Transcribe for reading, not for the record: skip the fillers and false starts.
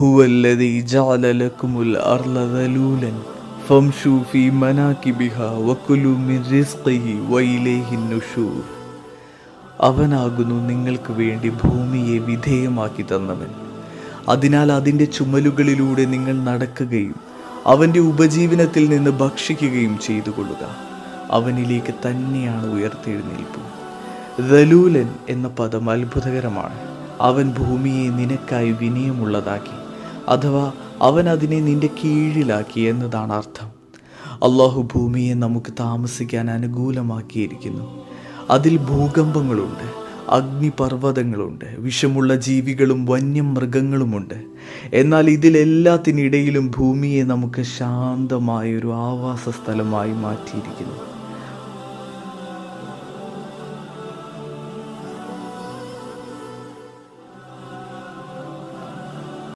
ഹുവല്ലദീ ജഅല ലക്കുമുൽ അർള ദലൂലൻ ഫംശൂ ഫീ മനാകിബിഹാ വകുലൂ മിൻ റിസ്ഖിഹി വഇലൈഹിൻ നുശൂർ. അവനാകുന്നു നിങ്ങൾക്ക് വേണ്ടി ഭൂമിയെ വിധേയമാക്കി തന്നവൻ. അതിനാൽ അതിൻ്റെ ചുമലുകളിലൂടെ നിങ്ങൾ നടക്കുകയും അവൻ്റെ ഉപജീവനത്തിൽ നിന്ന് ഭക്ഷിക്കുകയും ചെയ്തു കൊള്ളുക. അവനിലേക്ക് തന്നെയാണ് ഉയർത്തെഴുന്നേൽപ്പ്. ദലൂലൻ എന്ന പദം അത്ഭുതകരമാണ്. അവൻ ഭൂമിയെ നിനക്കായി വിനയമുള്ളതാക്കി, അഥവാ അവൻ അതിനെ നിന്റെ കീഴിലാക്കി എന്നതാണ് അർത്ഥം. അള്ളാഹു ഭൂമിയെ നമുക്ക് താമസിക്കാൻ അനുകൂലമാക്കിയിരിക്കുന്നു. അതിൽ ഭൂകമ്പങ്ങളുണ്ട്, അഗ്നിപർവ്വതങ്ങളുണ്ട്, വിഷമുള്ള ജീവികളും വന്യമൃഗങ്ങളുമുണ്ട്. എന്നാൽ ഇതിലെല്ലാത്തിനിടയിലും ഭൂമിയെ നമുക്ക് ശാന്തമായൊരു ആവാസ സ്ഥലമായി മാറ്റിയിരിക്കുന്നു.